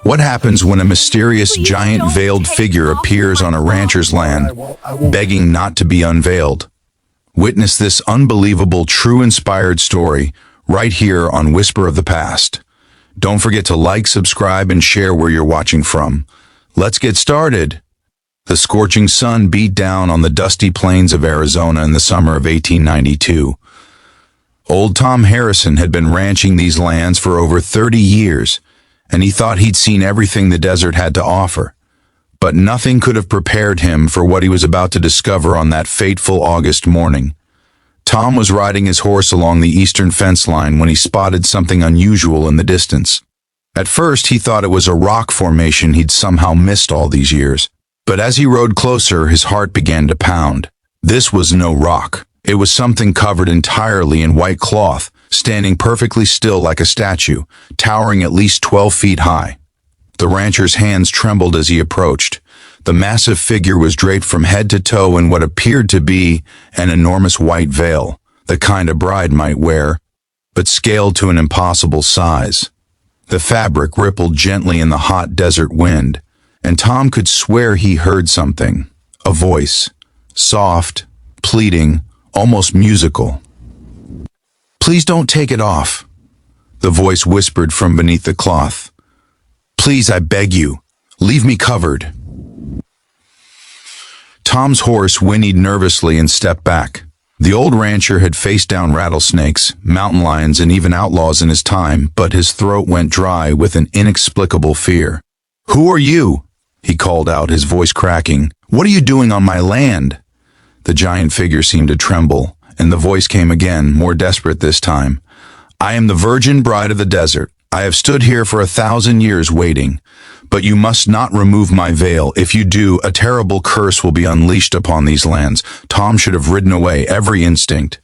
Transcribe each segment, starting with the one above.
What happens when a mysterious giant veiled figure appears on a rancher's land, begging not to be unveiled? Witness this unbelievable, true-inspired story right here on Whisper of the Past. Don't forget to like, subscribe, and share where you're watching from. Let's get started. The scorching sun beat down on the dusty plains of Arizona in the summer of 1892. Old Tom Harrison had been ranching these lands for over 30 years, and he thought he'd seen everything the desert had to offer. But nothing could have prepared him for what he was about to discover on that fateful August morning. Tom was riding his horse along the eastern fence line when he spotted something unusual in the distance. At first, he thought it was a rock formation he'd somehow missed all these years. But as he rode closer, his heart began to pound. This was no rock. It was something covered entirely in white cloth, standing perfectly still like a statue, towering at least 12 feet high. The rancher's hands trembled as he approached. The massive figure was draped from head to toe in what appeared to be an enormous white veil, the kind a bride might wear, but scaled to an impossible size. The fabric rippled gently in the hot desert wind, and Tom could swear he heard something, a voice, soft, pleading, almost musical. "Please don't take it off," the voice whispered from beneath the cloth. "Please, I beg you, leave me covered." Tom's horse whinnied nervously and stepped back. The old rancher had faced down rattlesnakes, mountain lions, and even outlaws in his time, but his throat went dry with an inexplicable fear. "Who are you?" he called out, his voice cracking. "What are you doing on my land?" The giant figure seemed to tremble, and the voice came again, more desperate this time. "I am the virgin bride of the desert. I have stood here for 1,000 years waiting, but you must not remove my veil. If you do, a terrible curse will be unleashed upon these lands." Tom should have ridden away. Every instinct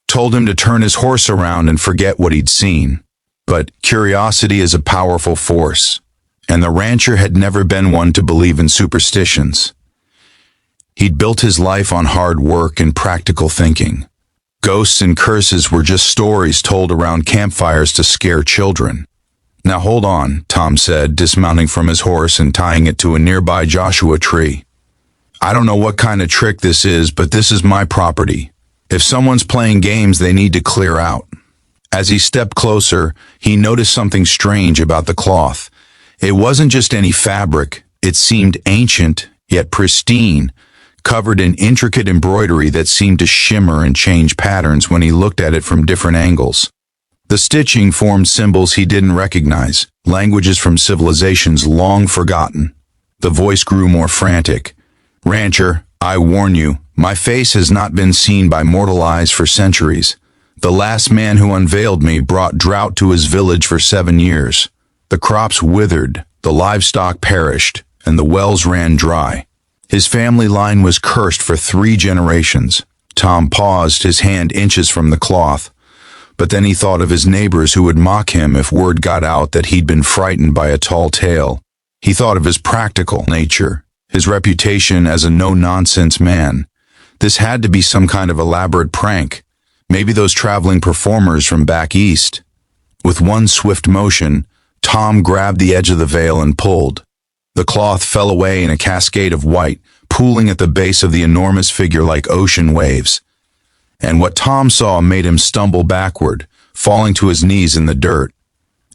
told him to turn his horse around and forget what he'd seen. But curiosity is a powerful force, and the rancher had never been one to believe in superstitions. He'd built his life on hard work and practical thinking. Ghosts and curses were just stories told around campfires to scare children. "Now hold on," Tom said, dismounting from his horse and tying it to a nearby Joshua tree. "I don't know what kind of trick this is, but this is my property. If someone's playing games, they need to clear out." As he stepped closer, he noticed something strange about the cloth. It wasn't just any fabric. It seemed ancient, yet pristine, covered in intricate embroidery that seemed to shimmer and change patterns when he looked at it from different angles. The stitching formed symbols he didn't recognize, languages from civilizations long forgotten. The voice grew more frantic. "Rancher, I warn you, my face has not been seen by mortal eyes for centuries. The last man who unveiled me brought drought to his village for 7 years. The crops withered, the livestock perished, and the wells ran dry. His family line was cursed for 3 generations. Tom paused, his hand inches from the cloth. But then he thought of his neighbors who would mock him if word got out that he'd been frightened by a tall tale. He thought of his practical nature, his reputation as a no-nonsense man. This had to be some kind of elaborate prank. Maybe those traveling performers from back east. With one swift motion, Tom grabbed the edge of the veil and pulled. The cloth fell away in a cascade of white, pooling at the base of the enormous figure like ocean waves. And what Tom saw made him stumble backward, falling to his knees in the dirt.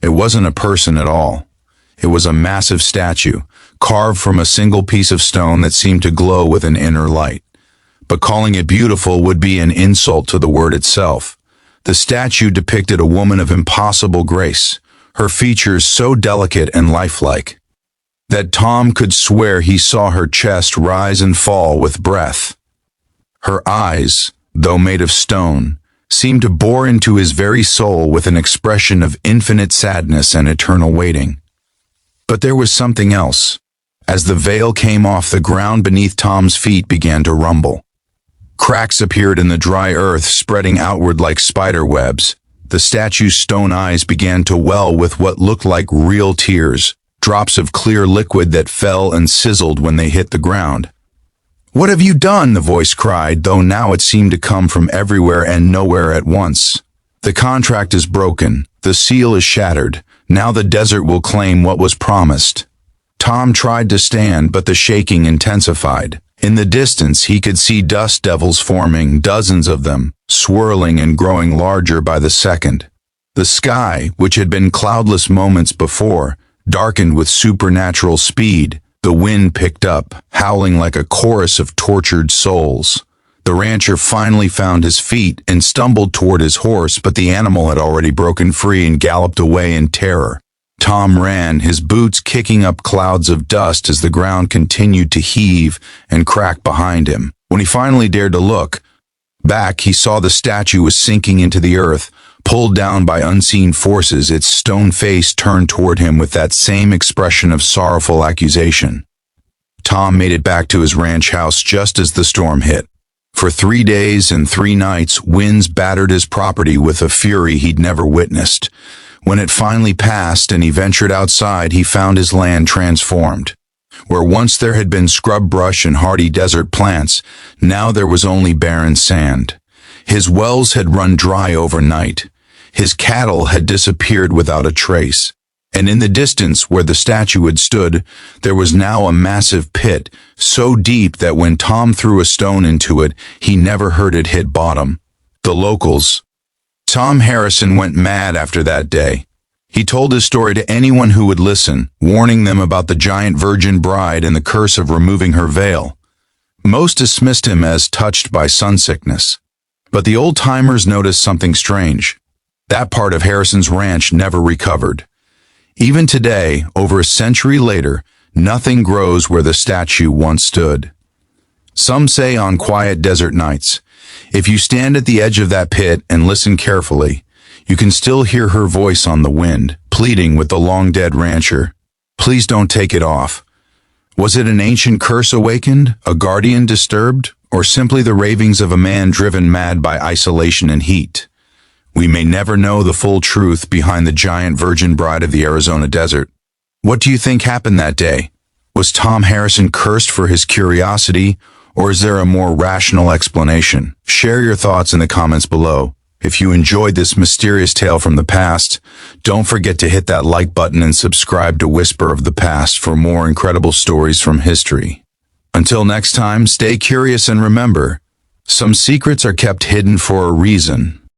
It wasn't a person at all. It was a massive statue, carved from a single piece of stone that seemed to glow with an inner light. But calling it beautiful would be an insult to the word itself. The statue depicted a woman of impossible grace, her features so delicate and lifelike that Tom could swear he saw her chest rise and fall with breath. Her eyes, though made of stone, seemed to bore into his very soul with an expression of infinite sadness and eternal waiting. But there was something else. As the veil came off, the ground beneath Tom's feet began to rumble. Cracks appeared in the dry earth, spreading outward like spider webs. The statue's stone eyes began to well with what looked like real tears, drops of clear liquid that fell and sizzled when they hit the ground. "What have you done?" the voice cried, though now it seemed to come from everywhere and nowhere at once. "The contract is broken. The seal is shattered. Now the desert will claim what was promised. Tom tried to stand, but the shaking intensified. In the distance, he could see dust devils forming, dozens of them, swirling and growing larger by the second. The sky, which had been cloudless moments before, darkened with supernatural speed. The wind picked up, howling like a chorus of tortured souls. The rancher finally found his feet and stumbled toward his horse, but the animal had already broken free and galloped away in terror. Tom ran, his boots kicking up clouds of dust as the ground continued to heave and crack behind him. When he finally dared to look back, he saw the statue was sinking into the earth, pulled down by unseen forces, its stone face turned toward him with that same expression of sorrowful accusation. Tom made it back to his ranch house just as the storm hit. For 3 days and 3 nights, winds battered his property with a fury he'd never witnessed. When it finally passed and he ventured outside, he found his land transformed. Where once there had been scrub brush and hardy desert plants, now there was only barren sand. His wells had run dry overnight. His cattle had disappeared without a trace. And in the distance, where the statue had stood, there was now a massive pit, so deep that when Tom threw a stone into it, he never heard it hit bottom. The locals. Tom Harrison went mad after that day. He told his story to anyone who would listen, warning them about the giant virgin bride and the curse of removing her veil. Most dismissed him as touched by sunsickness. But the old-timers noticed something strange. That part of Harrison's ranch never recovered. Even today, over a century later, nothing grows where the statue once stood. Some say on quiet desert nights, if you stand at the edge of that pit and listen carefully, you can still hear her voice on the wind, pleading with the long-dead rancher. Please don't take it off. Was it an ancient curse awakened, a guardian disturbed, or simply the ravings of a man driven mad by isolation and heat? We may never know the full truth behind the giant virgin bride of the Arizona desert. What do you think happened that day? Was Tom Harrison cursed for his curiosity, or is there a more rational explanation? Share your thoughts in the comments below. If you enjoyed this mysterious tale from the past, don't forget to hit that like button and subscribe to Whisper of the Past for more incredible stories from history. Until next time, stay curious and remember, some secrets are kept hidden for a reason.